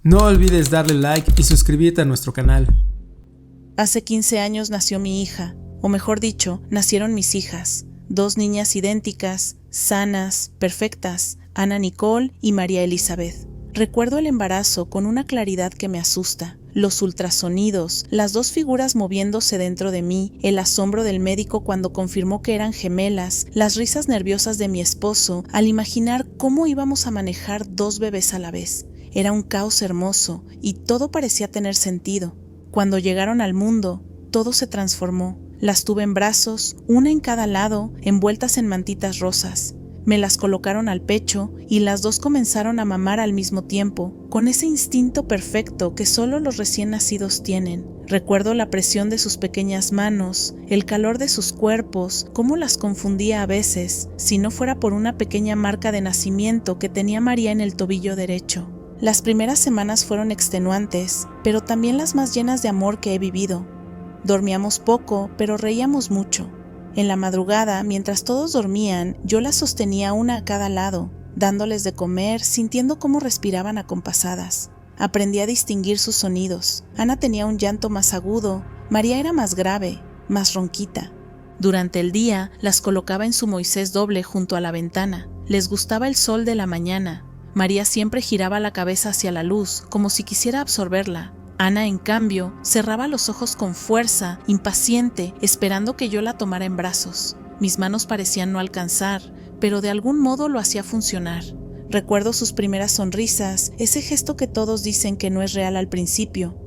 No olvides darle like y suscribirte a nuestro canal. Hace 15 años nació mi hija, o mejor dicho, nacieron mis hijas, 2 niñas idénticas, sanas, perfectas, Ana Nicole y María Elizabeth. Recuerdo el embarazo con una claridad que me asusta. Los ultrasonidos, las 2 figuras moviéndose dentro de mí, el asombro del médico cuando confirmó que eran gemelas, las risas nerviosas de mi esposo al imaginar cómo íbamos a manejar 2 bebés a la vez. Era un caos hermoso y todo parecía tener sentido. Cuando llegaron al mundo, todo se transformó. Las tuve en brazos, una en cada lado, envueltas en mantitas rosas. Me las colocaron al pecho y las 2 comenzaron a mamar al mismo tiempo, con ese instinto perfecto que solo los recién nacidos tienen. Recuerdo la presión de sus pequeñas manos, el calor de sus cuerpos, cómo las confundía a veces, si no fuera por una pequeña marca de nacimiento que tenía María en el tobillo derecho. Las primeras semanas fueron extenuantes, pero también las más llenas de amor que he vivido. Dormíamos poco, pero reíamos mucho. En la madrugada, mientras todos dormían, yo las sostenía una a cada lado, dándoles de comer, sintiendo cómo respiraban acompasadas. Aprendí a distinguir sus sonidos. Ana tenía un llanto más agudo, María era más grave, más ronquita. Durante el día, las colocaba en su Moisés doble junto a la ventana. Les gustaba el sol de la mañana. María siempre giraba la cabeza hacia la luz, como si quisiera absorberla. Ana, en cambio, cerraba los ojos con fuerza, impaciente, esperando que yo la tomara en brazos. Mis manos parecían no alcanzar, pero de algún modo lo hacía funcionar. Recuerdo sus primeras sonrisas, ese gesto que todos dicen que no es real al principio,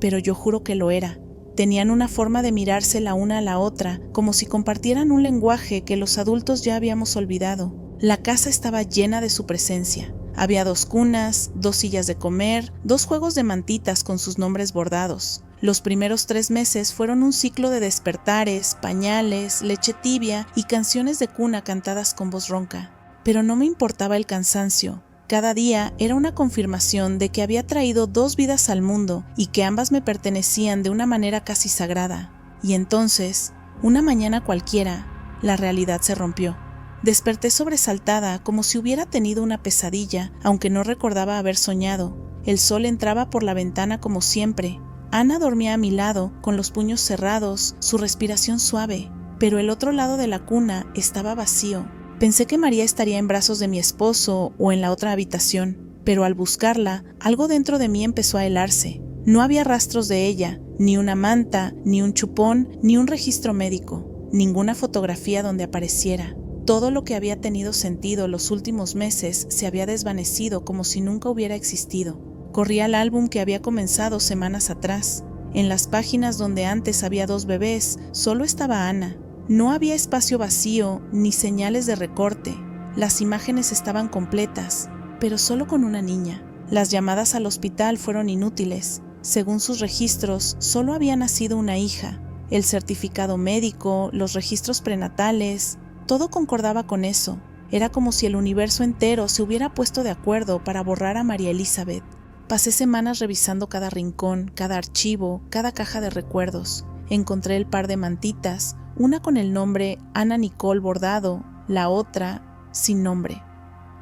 pero yo juro que lo era. Tenían una forma de mirarse la una a la otra, como si compartieran un lenguaje que los adultos ya habíamos olvidado. La casa estaba llena de su presencia. Había 2 cunas, 2 sillas de comer, 2 juegos de mantitas con sus nombres bordados. Los primeros 3 meses fueron un ciclo de despertares, pañales, leche tibia y canciones de cuna cantadas con voz ronca. Pero no me importaba el cansancio. Cada día era una confirmación de que había traído 2 vidas al mundo y que ambas me pertenecían de una manera casi sagrada. Y entonces, una mañana cualquiera, la realidad se rompió. Desperté sobresaltada, como si hubiera tenido una pesadilla, aunque no recordaba haber soñado. El sol entraba por la ventana como siempre. Ana dormía a mi lado, con los puños cerrados, su respiración suave, pero el otro lado de la cuna estaba vacío. Pensé que María estaría en brazos de mi esposo o en la otra habitación, pero al buscarla, algo dentro de mí empezó a helarse. No había rastros de ella, ni una manta, ni un chupón, ni un registro médico, ninguna fotografía donde apareciera. Todo lo que había tenido sentido los últimos meses se había desvanecido como si nunca hubiera existido. Corrí al álbum que había comenzado semanas atrás. En las páginas donde antes había 2 bebés, solo estaba Ana. No había espacio vacío ni señales de recorte. Las imágenes estaban completas, pero solo con una niña. Las llamadas al hospital fueron inútiles. Según sus registros, solo había nacido una hija. El certificado médico, los registros prenatales, todo concordaba con eso. Era como si el universo entero se hubiera puesto de acuerdo para borrar a María Elizabeth. Pasé semanas revisando cada rincón, cada archivo, cada caja de recuerdos. Encontré el par de mantitas, una con el nombre Ana Nicole bordado, la otra sin nombre.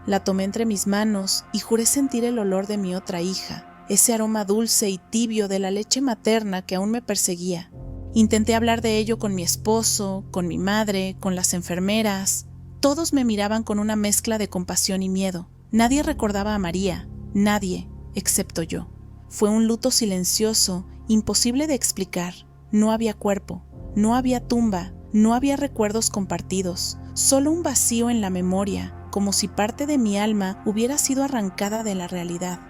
La tomé entre mis manos y juré sentir el olor de mi otra hija, ese aroma dulce y tibio de la leche materna que aún me perseguía. Intenté hablar de ello con mi esposo, con mi madre, con las enfermeras. Todos me miraban con una mezcla de compasión y miedo. Nadie recordaba a María, nadie, excepto yo. Fue un luto silencioso, imposible de explicar. No había cuerpo, no había tumba, no había recuerdos compartidos, solo un vacío en la memoria, como si parte de mi alma hubiera sido arrancada de la realidad.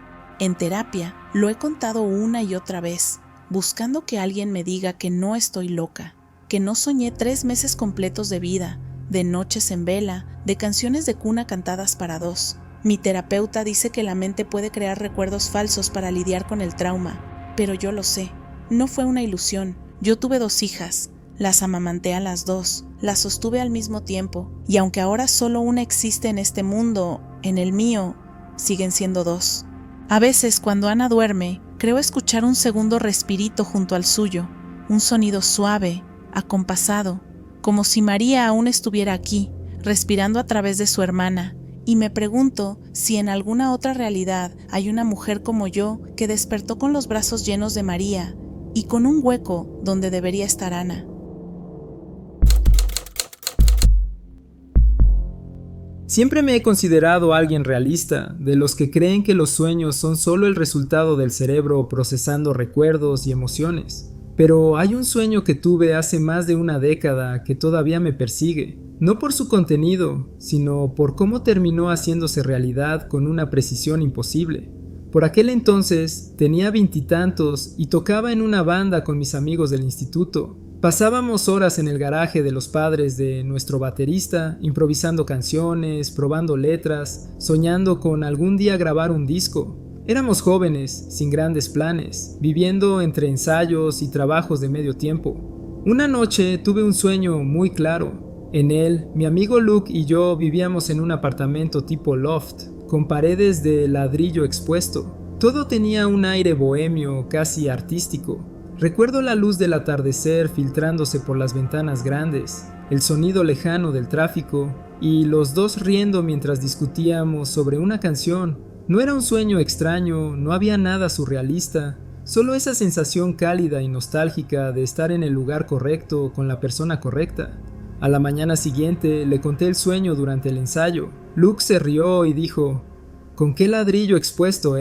En terapia lo he contado una y otra vez, buscando que alguien me diga que no estoy loca, que no soñé 3 meses completos de vida, de noches en vela, de canciones de cuna cantadas para 2. Mi terapeuta dice que la mente puede crear recuerdos falsos para lidiar con el trauma, pero yo lo sé, no fue una ilusión. Yo tuve 2 hijas, las amamanté a las 2, las sostuve al mismo tiempo, y aunque ahora solo una existe en este mundo, en el mío, siguen siendo 2. A veces, cuando Ana duerme, creo escuchar un segundo respirito junto al suyo, un sonido suave, acompasado, como si María aún estuviera aquí, respirando a través de su hermana, y me pregunto si en alguna otra realidad hay una mujer como yo que despertó con los brazos llenos de María y con un hueco donde debería estar Ana. Siempre me he considerado alguien realista, de los que creen que los sueños son solo el resultado del cerebro procesando recuerdos y emociones. Pero hay un sueño que tuve hace más de una década que todavía me persigue, no por su contenido, sino por cómo terminó haciéndose realidad con una precisión imposible. Por aquel entonces tenía 20 y tantos y tocaba en una banda con mis amigos del instituto. Pasábamos horas en el garaje de los padres de nuestro baterista, improvisando canciones, probando letras, soñando con algún día grabar un disco. Éramos jóvenes, sin grandes planes, viviendo entre ensayos y trabajos de medio tiempo. Una noche tuve un sueño muy claro. En él, mi amigo Luke y yo vivíamos en un apartamento tipo loft, con paredes de ladrillo expuesto. Todo tenía un aire bohemio, casi artístico. Recuerdo la luz del atardecer filtrándose por las ventanas grandes, el sonido lejano del tráfico y los dos riendo mientras discutíamos sobre una canción. No era un sueño extraño, no había nada surrealista, solo esa sensación cálida y nostálgica de estar en el lugar correcto con la persona correcta. A la mañana siguiente le conté el sueño durante el ensayo. Luke se rió y dijo: «¿Con qué ladrillo expuesto,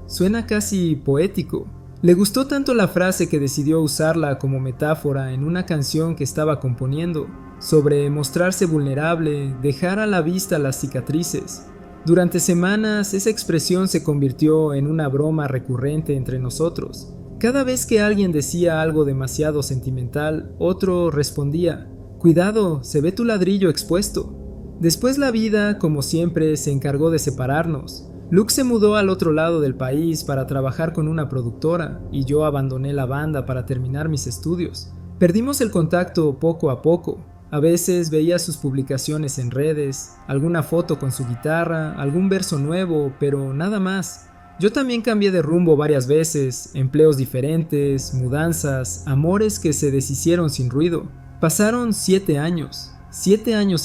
Suena casi poético». Le gustó tanto la frase que decidió usarla como metáfora en una canción que estaba componiendo, sobre mostrarse vulnerable, dejar a la vista las cicatrices. Durante semanas esa expresión se convirtió en una broma recurrente entre nosotros. Cada vez que alguien decía algo demasiado sentimental, otro respondía: «Cuidado, se ve tu ladrillo expuesto». Después la vida, como siempre, se encargó de separarnos. Luke se mudó al otro lado del país para trabajar con una productora y yo abandoné la banda para terminar mis estudios. Perdimos el contacto poco a poco. A veces veía sus publicaciones en redes, alguna foto con su guitarra, algún verso nuevo, pero nada más. Yo también cambié de rumbo varias veces, empleos diferentes, mudanzas, amores que se deshicieron sin ruido. Pasaron 7 años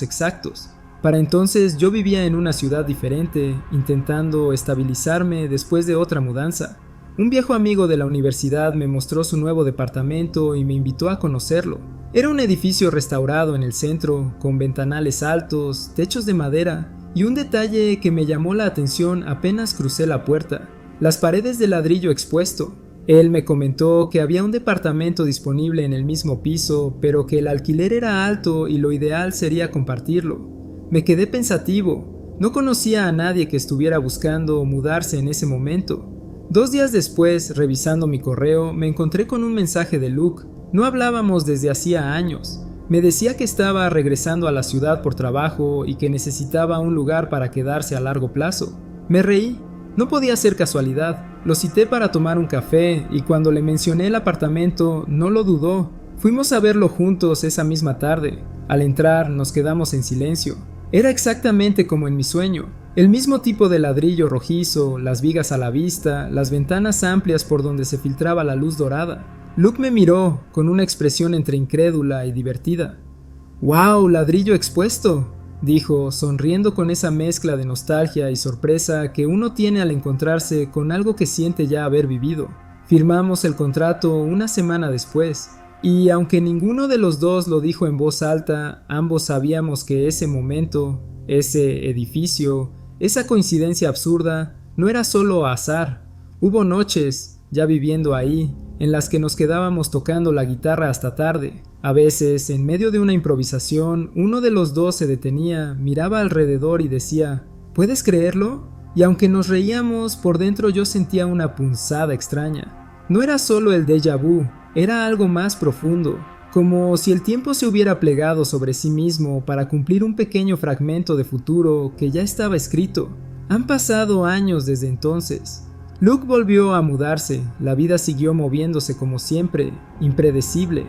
exactos. Para entonces yo vivía en una ciudad diferente, intentando estabilizarme después de otra mudanza. Un viejo amigo de la universidad me mostró su nuevo departamento y me invitó a conocerlo. Era un edificio restaurado en el centro, con ventanales altos, techos de madera y un detalle que me llamó la atención apenas crucé la puerta: las paredes de ladrillo expuesto. Él me comentó que había un departamento disponible en el mismo piso, pero que el alquiler era alto y lo ideal sería compartirlo. Me quedé pensativo. No conocía a nadie que estuviera buscando mudarse en ese momento. 2 días después, revisando mi correo, me encontré con un mensaje de Luke. No hablábamos desde hacía años. Me decía que estaba regresando a la ciudad por trabajo y que necesitaba un lugar para quedarse a largo plazo. Me reí. No podía ser casualidad. Lo cité para tomar un café y cuando le mencioné el apartamento, no lo dudó. Fuimos a verlo juntos esa misma tarde. Al entrar, nos quedamos en silencio. Era exactamente como en mi sueño, el mismo tipo de ladrillo rojizo, las vigas a la vista, las ventanas amplias por donde se filtraba la luz dorada. Luke me miró con una expresión entre incrédula y divertida. «¡Wow, ladrillo expuesto!», dijo, sonriendo con esa mezcla de nostalgia y sorpresa que uno tiene al encontrarse con algo que siente ya haber vivido. Firmamos el contrato una semana después. Y aunque ninguno de los dos lo dijo en voz alta, ambos sabíamos que ese momento, ese edificio, esa coincidencia absurda, no era solo azar. Hubo noches, ya viviendo ahí, en las que nos quedábamos tocando la guitarra hasta tarde. A veces, en medio de una improvisación, uno de los dos se detenía, miraba alrededor y decía: «¿Puedes creerlo?». Y aunque nos reíamos, por dentro yo sentía una punzada extraña. No era solo el déjà vu, era algo más profundo, como si el tiempo se hubiera plegado sobre sí mismo para cumplir un pequeño fragmento de futuro que ya estaba escrito. Han pasado años desde entonces. Luke volvió a mudarse, la vida siguió moviéndose como siempre, impredecible.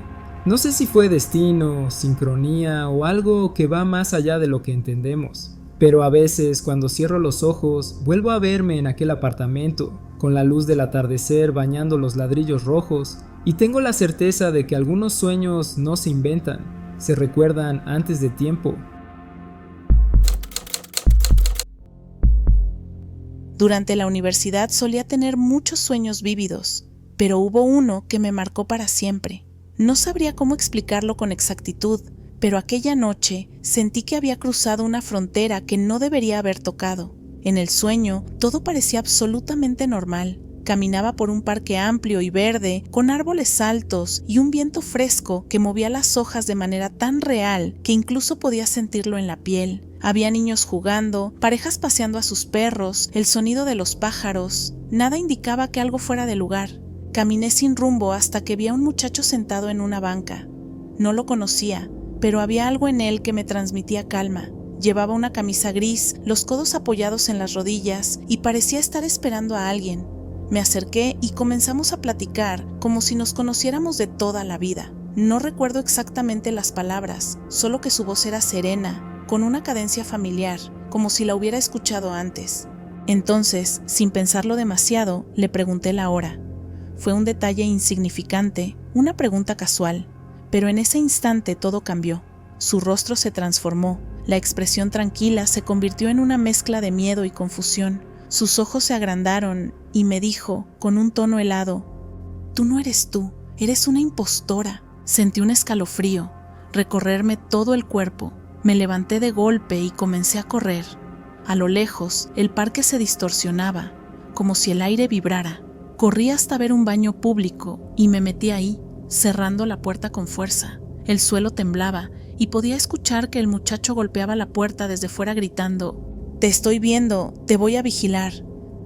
No sé si fue destino, sincronía o algo que va más allá de lo que entendemos. Pero a veces, cuando cierro los ojos, vuelvo a verme en aquel apartamento, con la luz del atardecer bañando los ladrillos rojos, y tengo la certeza de que algunos sueños no se inventan, se recuerdan antes de tiempo. Durante la universidad solía tener muchos sueños vívidos, pero hubo uno que me marcó para siempre. No sabría cómo explicarlo con exactitud, pero aquella noche sentí que había cruzado una frontera que no debería haber tocado. En el sueño, todo parecía absolutamente normal. Caminaba por un parque amplio y verde, con árboles altos y un viento fresco que movía las hojas de manera tan real que incluso podía sentirlo en la piel. Había niños jugando, parejas paseando a sus perros, el sonido de los pájaros. Nada indicaba que algo fuera de lugar. Caminé sin rumbo hasta que vi a un muchacho sentado en una banca. No lo conocía, pero había algo en él que me transmitía calma. Llevaba una camisa gris, los codos apoyados en las rodillas y parecía estar esperando a alguien. Me acerqué y comenzamos a platicar como si nos conociéramos de toda la vida. No recuerdo exactamente las palabras, solo que su voz era serena, con una cadencia familiar, como si la hubiera escuchado antes. Entonces, sin pensarlo demasiado, le pregunté la hora. Fue un detalle insignificante, una pregunta casual, pero en ese instante todo cambió. Su rostro se transformó, la expresión tranquila se convirtió en una mezcla de miedo y confusión. Sus ojos se agrandaron y me dijo, con un tono helado: «Tú no eres tú, eres una impostora». Sentí un escalofrío recorrerme todo el cuerpo. Me levanté de golpe y comencé a correr. A lo lejos, el parque se distorsionaba, como si el aire vibrara. Corrí hasta ver un baño público y me metí ahí, cerrando la puerta con fuerza. El suelo temblaba y podía escuchar que el muchacho golpeaba la puerta desde fuera gritando: «Te estoy viendo, te voy a vigilar».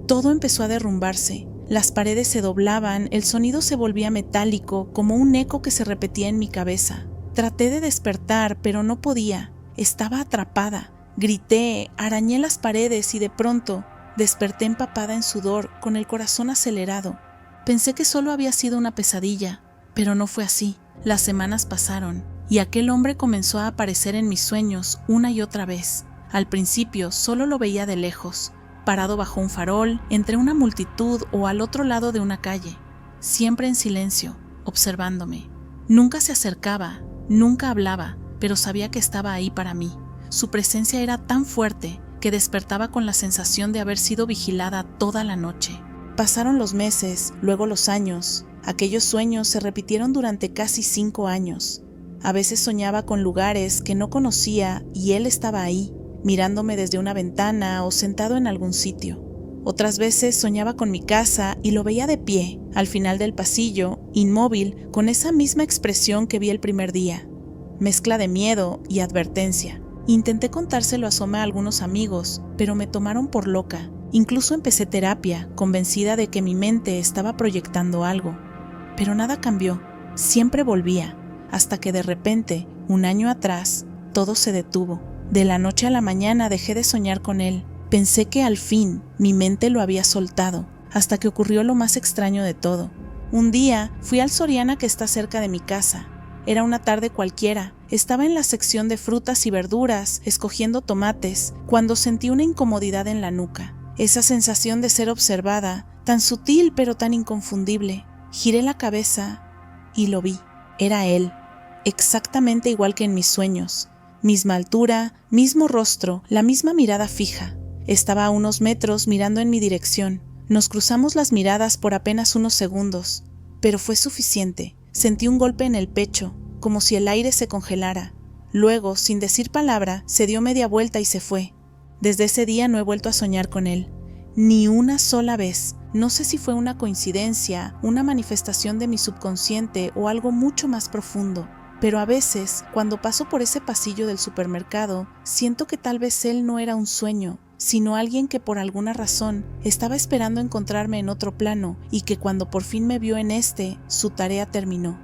Todo empezó a derrumbarse. Las paredes se doblaban, el sonido se volvía metálico, como un eco que se repetía en mi cabeza. Traté de despertar, pero no podía. Estaba atrapada. Grité, arañé las paredes y de pronto desperté empapada en sudor, con el corazón acelerado. Pensé que solo había sido una pesadilla, pero no fue así. Las semanas pasaron y aquel hombre comenzó a aparecer en mis sueños una y otra vez. Al principio solo lo veía de lejos, parado bajo un farol, entre una multitud o al otro lado de una calle, siempre en silencio, observándome. Nunca se acercaba, nunca hablaba, pero sabía que estaba ahí para mí. Su presencia era tan fuerte que despertaba con la sensación de haber sido vigilada toda la noche. Pasaron los meses, luego los años. Aquellos sueños se repitieron durante casi 5 años. A veces soñaba con lugares que no conocía y él estaba ahí, mirándome desde una ventana o sentado en algún sitio. Otras veces soñaba con mi casa y lo veía de pie, al final del pasillo, inmóvil, con esa misma expresión que vi el primer día. Mezcla de miedo y advertencia. Intenté contárselo a Soma a algunos amigos, pero me tomaron por loca. Incluso empecé terapia, convencida de que mi mente estaba proyectando algo. Pero nada cambió, siempre volvía, hasta que de repente, un año atrás, todo se detuvo. De la noche a la mañana dejé de soñar con él. Pensé que al fin mi mente lo había soltado, hasta que ocurrió lo más extraño de todo. Un día fui al Soriana que está cerca de mi casa. Era una tarde cualquiera. Estaba en la sección de frutas y verduras, escogiendo tomates, cuando sentí una incomodidad en la nuca. Esa sensación de ser observada, tan sutil pero tan inconfundible. Giré la cabeza y lo vi. Era él, exactamente igual que en mis sueños. Misma altura, mismo rostro, la misma mirada fija. Estaba a unos metros mirando en mi dirección. Nos cruzamos las miradas por apenas unos segundos, pero fue suficiente. Sentí un golpe en el pecho, como si el aire se congelara. Luego, sin decir palabra, se dio media vuelta y se fue. Desde ese día no he vuelto a soñar con él. Ni una sola vez. No sé si fue una coincidencia, una manifestación de mi subconsciente o algo mucho más profundo. Pero a veces, cuando paso por ese pasillo del supermercado, siento que tal vez él no era un sueño, sino alguien que por alguna razón estaba esperando encontrarme en otro plano y que cuando por fin me vio en este, su tarea terminó.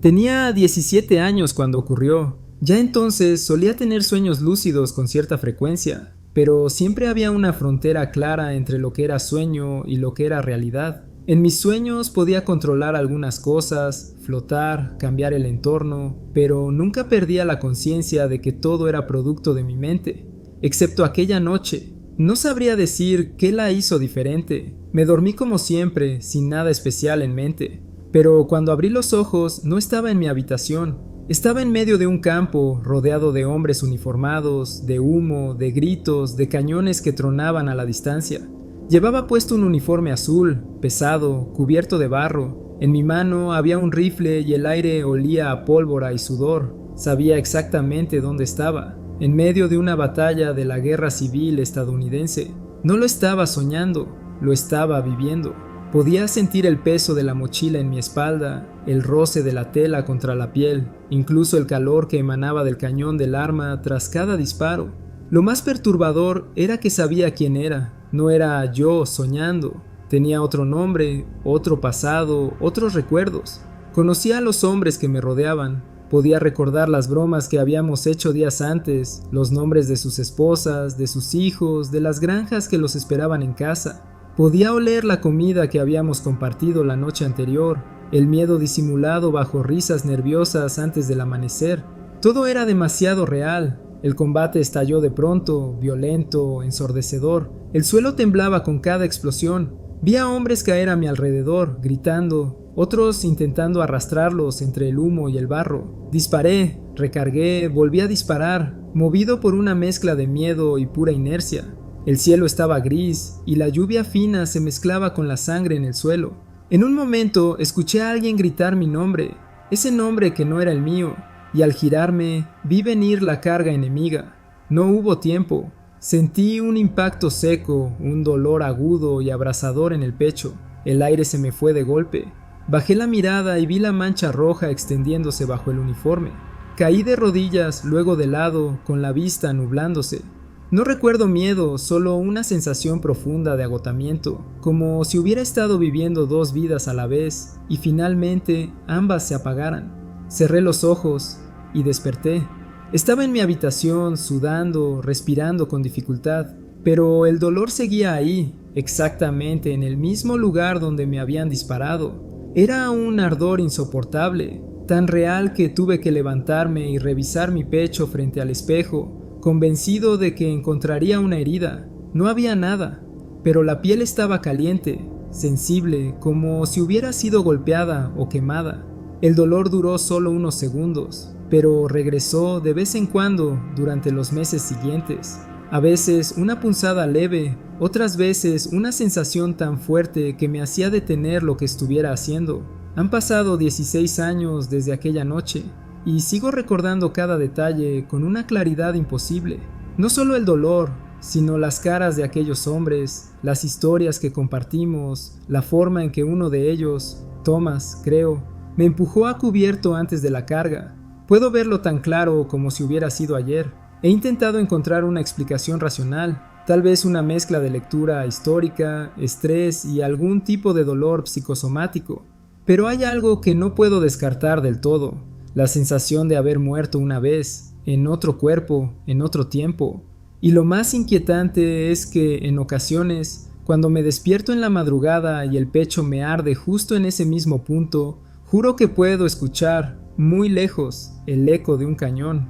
Tenía 17 años cuando ocurrió. Ya entonces solía tener sueños lúcidos con cierta frecuencia, pero siempre había una frontera clara entre lo que era sueño y lo que era realidad. En mis sueños podía controlar algunas cosas, flotar, cambiar el entorno, pero nunca perdía la conciencia de que todo era producto de mi mente, excepto aquella noche. No sabría decir qué la hizo diferente. Me dormí como siempre, sin nada especial en mente, pero cuando abrí los ojos no estaba en mi habitación. Estaba en medio de un campo, rodeado de hombres uniformados, de humo, de gritos, de cañones que tronaban a la distancia. Llevaba puesto un uniforme azul, pesado, cubierto de barro. En mi mano había un rifle y el aire olía a pólvora y sudor. Sabía exactamente dónde estaba, en medio de una batalla de la guerra civil estadounidense. No lo estaba soñando, lo estaba viviendo. Podía sentir el peso de la mochila en mi espalda, el roce de la tela contra la piel, incluso el calor que emanaba del cañón del arma tras cada disparo. Lo más perturbador era que sabía quién era. No era yo soñando. Tenía otro nombre, otro pasado, otros recuerdos. Conocía a los hombres que me rodeaban. Podía recordar las bromas que habíamos hecho días antes, los nombres de sus esposas, de sus hijos, de las granjas que los esperaban en casa. Podía oler la comida que habíamos compartido la noche anterior, el miedo disimulado bajo risas nerviosas antes del amanecer. Todo era demasiado real. El combate estalló de pronto, violento, ensordecedor. El suelo temblaba con cada explosión. Vi a hombres caer a mi alrededor, gritando, otros intentando arrastrarlos entre el humo y el barro. Disparé, recargué, volví a disparar, movido por una mezcla de miedo y pura inercia. El cielo estaba gris y la lluvia fina se mezclaba con la sangre en el suelo. En un momento escuché a alguien gritar mi nombre, ese nombre que no era el mío, y al girarme vi venir la carga enemiga. No hubo tiempo. Sentí un impacto seco, un dolor agudo y abrasador en el pecho. El aire se me fue de golpe. Bajé la mirada y vi la mancha roja extendiéndose bajo el uniforme. Caí de rodillas, luego de lado, con la vista nublándose. No recuerdo miedo, solo una sensación profunda de agotamiento, como si hubiera estado viviendo dos vidas a la vez y finalmente ambas se apagaran. Cerré los ojos y desperté. Estaba en mi habitación, sudando, respirando con dificultad, pero el dolor seguía ahí, exactamente en el mismo lugar donde me habían disparado. Era un ardor insoportable, tan real que tuve que levantarme y revisar mi pecho frente al espejo, convencido de que encontraría una herida. No había nada, pero la piel estaba caliente, sensible, como si hubiera sido golpeada o quemada. El dolor duró solo unos segundos, pero regresó de vez en cuando durante los meses siguientes. A veces una punzada leve, otras veces una sensación tan fuerte que me hacía detener lo que estuviera haciendo. Han pasado 16 años desde aquella noche, y sigo recordando cada detalle con una claridad imposible. No solo el dolor, sino las caras de aquellos hombres, las historias que compartimos, la forma en que uno de ellos, Thomas, creo, me empujó a cubierto antes de la carga. Puedo verlo tan claro como si hubiera sido ayer. He intentado encontrar una explicación racional, tal vez una mezcla de lectura histórica, estrés y algún tipo de dolor psicosomático. Pero hay algo que no puedo descartar del todo. La sensación de haber muerto una vez, en otro cuerpo, en otro tiempo. Y lo más inquietante es que, en ocasiones, cuando me despierto en la madrugada y el pecho me arde justo en ese mismo punto, juro que puedo escuchar, muy lejos, el eco de un cañón.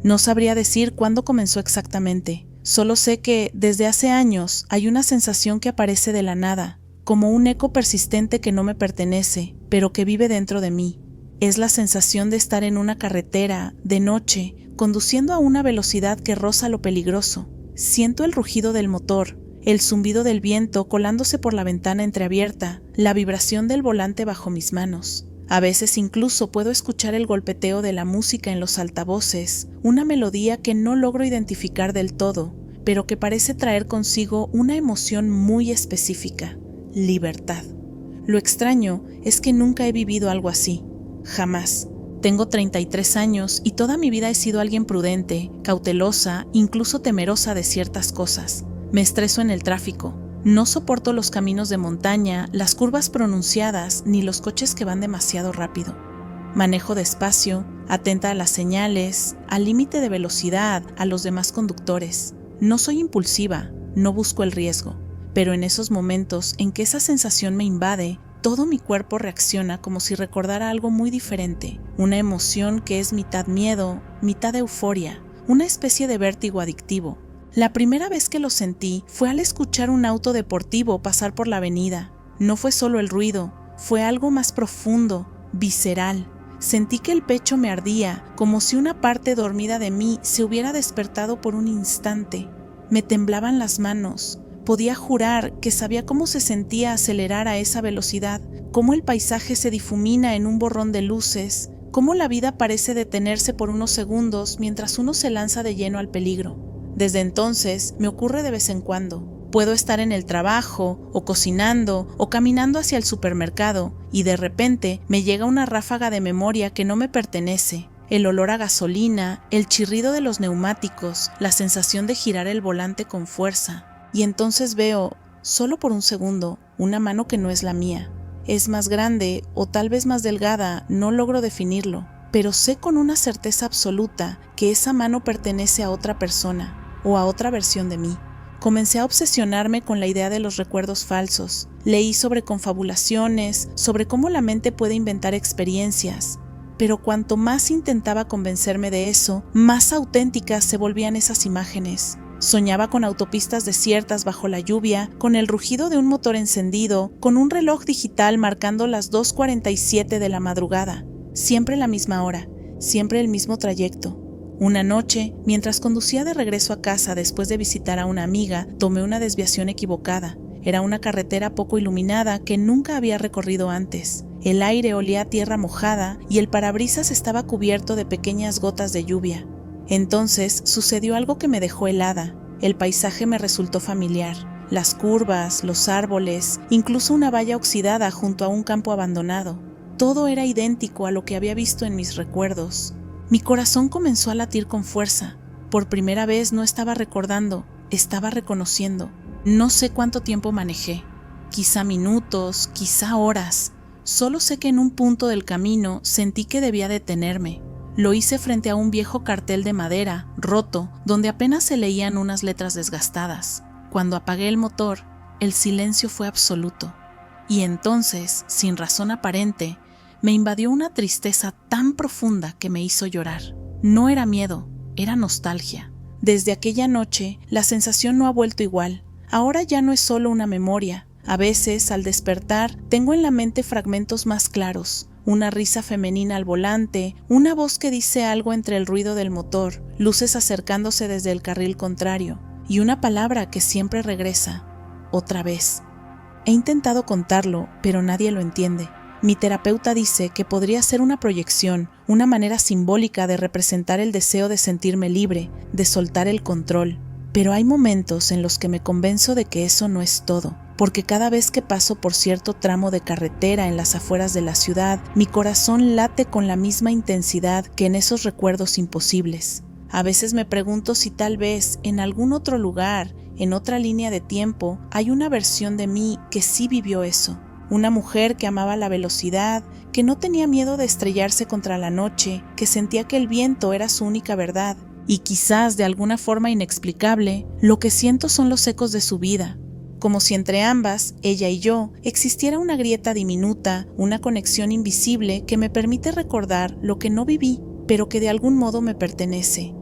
No sabría decir cuándo comenzó exactamente. Solo sé que, desde hace años, hay una sensación que aparece de la nada, como un eco persistente que no me pertenece, pero que vive dentro de mí. Es la sensación de estar en una carretera, de noche, conduciendo a una velocidad que roza lo peligroso. Siento el rugido del motor, el zumbido del viento colándose por la ventana entreabierta, la vibración del volante bajo mis manos. A veces incluso puedo escuchar el golpeteo de la música en los altavoces, una melodía que no logro identificar del todo, pero que parece traer consigo una emoción muy específica: libertad. Lo extraño es que nunca he vivido algo así. Jamás. Tengo 33 años y toda mi vida he sido alguien prudente, cautelosa, incluso temerosa de ciertas cosas. Me estreso en el tráfico. No soporto los caminos de montaña, las curvas pronunciadas, ni los coches que van demasiado rápido. Manejo despacio, atenta a las señales, al límite de velocidad, a los demás conductores. No soy impulsiva, no busco el riesgo. Pero en esos momentos en que esa sensación me invade, todo mi cuerpo reacciona como si recordara algo muy diferente, una emoción que es mitad miedo, mitad euforia, una especie de vértigo adictivo. La primera vez que lo sentí fue al escuchar un auto deportivo pasar por la avenida. No fue solo el ruido, Fue algo más profundo, visceral. Sentí que el pecho me ardía, como si una parte dormida de mí se hubiera despertado por un instante. Me temblaban las manos. Podía jurar que sabía cómo se sentía acelerar a esa velocidad, cómo el paisaje se difumina en un borrón de luces, cómo la vida parece detenerse por unos segundos mientras uno se lanza de lleno al peligro. Desde entonces me ocurre de vez en cuando. Puedo estar en el trabajo, o cocinando, o caminando hacia el supermercado, y de repente me llega una ráfaga de memoria que no me pertenece. El olor a gasolina, el chirrido de los neumáticos, la sensación de girar el volante con fuerza. Y entonces veo, solo por un segundo, una mano que no es la mía. Es más grande, o tal vez más delgada, no logro definirlo, pero sé con una certeza absoluta que esa mano pertenece a otra persona, o a otra versión de mí. Comencé a obsesionarme con la idea de los recuerdos falsos. Leí sobre confabulaciones, sobre cómo la mente puede inventar experiencias. Pero cuanto más intentaba convencerme de eso, más auténticas se volvían esas imágenes. Soñaba con autopistas desiertas bajo la lluvia, con el rugido de un motor encendido, con un reloj digital marcando las 2:47 de la madrugada. Siempre la misma hora, siempre el mismo trayecto. Una noche, mientras conducía de regreso a casa después de visitar a una amiga, tomé una desviación equivocada. Era una carretera poco iluminada que nunca había recorrido antes. El aire olía a tierra mojada y el parabrisas estaba cubierto de pequeñas gotas de lluvia. Entonces sucedió algo que me dejó helada. El paisaje me resultó familiar. Las curvas, los árboles, incluso una valla oxidada junto a un campo abandonado. Todo era idéntico a lo que había visto en mis recuerdos. Mi corazón comenzó a latir con fuerza. Por primera vez no estaba recordando, estaba reconociendo. No sé cuánto tiempo manejé. Quizá minutos, quizá horas. Solo sé que en un punto del camino sentí que debía detenerme. Lo hice frente a un viejo cartel de madera, roto, donde apenas se leían unas letras desgastadas. Cuando apagué el motor, el silencio fue absoluto. Y entonces, sin razón aparente, me invadió una tristeza tan profunda que me hizo llorar. No era miedo, era nostalgia. Desde aquella noche, la sensación no ha vuelto igual. Ahora ya no es solo una memoria. A veces, al despertar, tengo en la mente fragmentos más claros. Una risa femenina al volante, una voz que dice algo entre el ruido del motor, luces acercándose desde el carril contrario, y una palabra que siempre regresa, otra vez. He intentado contarlo, pero nadie lo entiende. Mi terapeuta dice que podría ser una proyección, una manera simbólica de representar el deseo de sentirme libre, de soltar el control. Pero hay momentos en los que me convenzo de que eso no es todo, porque cada vez que paso por cierto tramo de carretera en las afueras de la ciudad, mi corazón late con la misma intensidad que en esos recuerdos imposibles. A veces me pregunto si tal vez en algún otro lugar, en otra línea de tiempo, hay una versión de mí que sí vivió eso. Una mujer que amaba la velocidad, que no tenía miedo de estrellarse contra la noche, que sentía que el viento era su única verdad. Y quizás de alguna forma inexplicable, lo que siento son los ecos de su vida. Como si entre ambas, ella y yo, existiera una grieta diminuta, una conexión invisible que me permite recordar lo que no viví, pero que de algún modo me pertenece.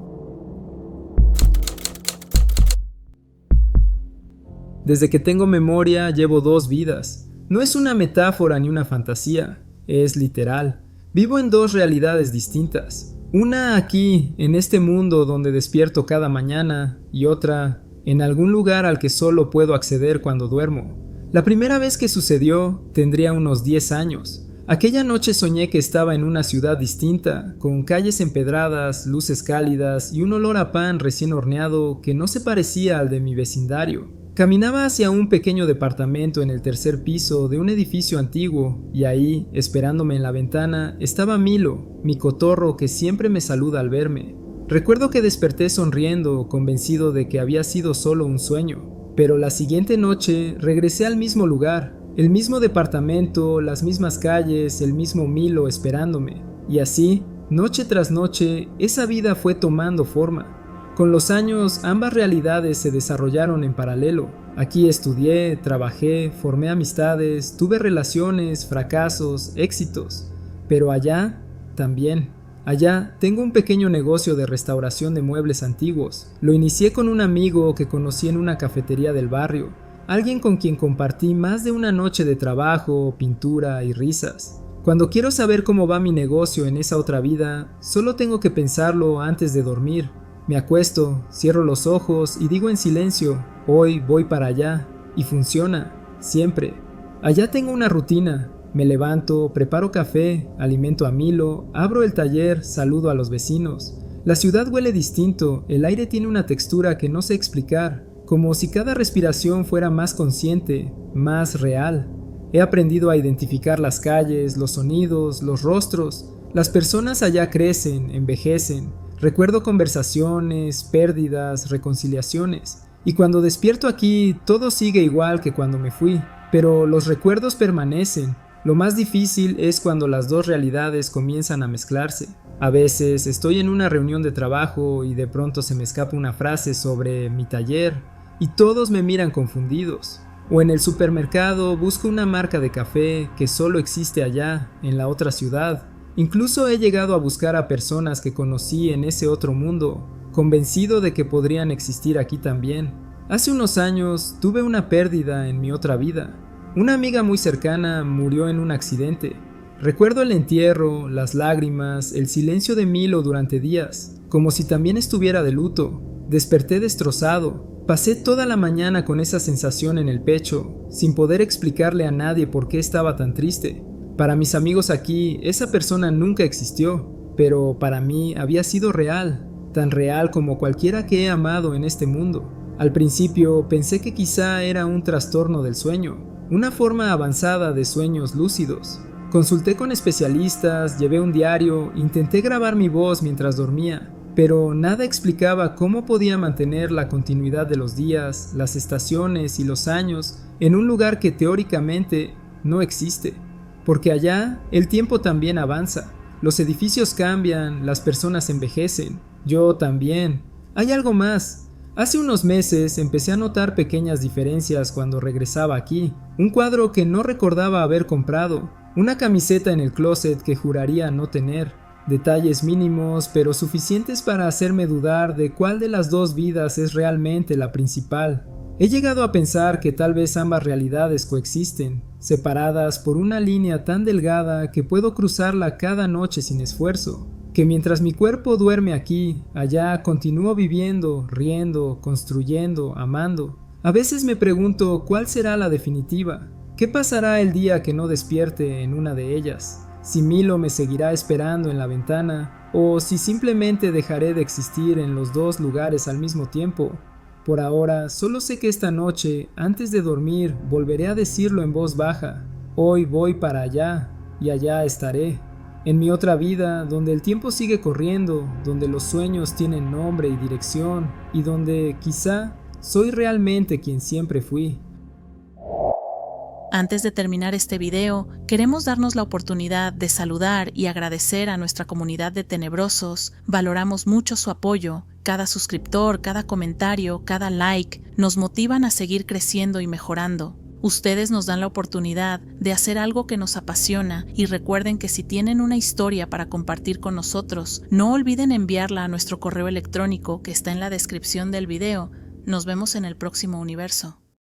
Desde que tengo memoria llevo 2 vidas. No es una metáfora ni una fantasía, es literal. Vivo en 2 realidades distintas. Una aquí, en este mundo donde despierto cada mañana, y otra en algún lugar al que solo puedo acceder cuando duermo. La primera vez que sucedió tendría unos 10 años. Aquella noche soñé que estaba en una ciudad distinta, con calles empedradas, luces cálidas y un olor a pan recién horneado que no se parecía al de mi vecindario. Caminaba hacia un pequeño departamento en el 3er piso de un edificio antiguo, y ahí, esperándome en la ventana, estaba Milo, mi cotorro que siempre me saluda al verme. Recuerdo que desperté sonriendo, convencido de que había sido solo un sueño, pero la siguiente noche regresé al mismo lugar, el mismo departamento, las mismas calles, el mismo Milo esperándome, y así, noche tras noche, esa vida fue tomando forma. Con los años, ambas realidades se desarrollaron en paralelo. Aquí estudié, trabajé, formé amistades, tuve relaciones, fracasos, éxitos. Pero allá, también. Allá tengo un pequeño negocio de restauración de muebles antiguos. Lo inicié con un amigo que conocí en una cafetería del barrio. alguien con quien compartí más de una noche de trabajo, pintura y risas. Cuando quiero saber cómo va mi negocio en esa otra vida, solo tengo que pensarlo antes de dormir. Me acuesto, cierro los ojos y digo en silencio, hoy voy para allá, y funciona, siempre. Allá tengo una rutina, me levanto, preparo café, alimento a Milo, abro el taller, saludo a los vecinos. La ciudad huele distinto, el aire tiene una textura que no sé explicar, como si cada respiración fuera más consciente, más real. He aprendido a identificar las calles, los sonidos, los rostros. Las personas allá crecen, envejecen. Recuerdo conversaciones, pérdidas, reconciliaciones. Y cuando despierto aquí, todo sigue igual que cuando me fui. Pero los recuerdos permanecen. Lo más difícil es cuando las dos realidades comienzan a mezclarse. A veces estoy en una reunión de trabajo y de pronto se me escapa una frase sobre mi taller y todos me miran confundidos. O en el supermercado busco una marca de café que solo existe allá, en la otra ciudad. Incluso he llegado a buscar a personas que conocí en ese otro mundo, convencido de que podrían existir aquí también. Hace unos años tuve una pérdida en mi otra vida. Una amiga muy cercana murió en un accidente. Recuerdo el entierro, las lágrimas, el silencio de Milo durante días, como si también estuviera de luto. Desperté destrozado. Pasé toda la mañana con esa sensación en el pecho, sin poder explicarle a nadie por qué estaba tan triste. Para mis amigos aquí, esa persona nunca existió, pero para mí había sido real, tan real como cualquiera que he amado en este mundo. Al principio pensé que quizá era un trastorno del sueño, una forma avanzada de sueños lúcidos. Consulté con especialistas, llevé un diario, intenté grabar mi voz mientras dormía, pero nada explicaba cómo podía mantener la continuidad de los días, las estaciones y los años en un lugar que teóricamente no existe. Porque allá el tiempo también avanza, los edificios cambian, las personas envejecen, yo también. Hay algo más. Hace unos meses empecé a notar pequeñas diferencias cuando regresaba aquí. Un cuadro que no recordaba haber comprado, una camiseta en el closet que juraría no tener. Detalles mínimos, pero suficientes para hacerme dudar de cuál de las dos vidas es realmente la principal. He llegado a pensar que tal vez ambas realidades coexisten, separadas por una línea tan delgada que puedo cruzarla cada noche sin esfuerzo. Que mientras mi cuerpo duerme aquí, allá continúo viviendo, riendo, construyendo, amando. A veces me pregunto cuál será la definitiva. ¿Qué pasará el día que no despierte en una de ellas? Si Milo me seguirá esperando en la ventana, o si simplemente dejaré de existir en los dos lugares al mismo tiempo. Por ahora, solo sé que esta noche, antes de dormir, volveré a decirlo en voz baja. Hoy voy para allá, y allá estaré. En mi otra vida, donde el tiempo sigue corriendo, donde los sueños tienen nombre y dirección, y donde, quizá, soy realmente quien siempre fui. Antes de terminar este video, queremos darnos la oportunidad de saludar y agradecer a nuestra comunidad de tenebrosos. Valoramos mucho su apoyo. Cada suscriptor, cada comentario, cada like nos motivan a seguir creciendo y mejorando. Ustedes nos dan la oportunidad de hacer algo que nos apasiona y recuerden que si tienen una historia para compartir con nosotros, no olviden enviarla a nuestro correo electrónico que está en la descripción del video. Nos vemos en el próximo universo.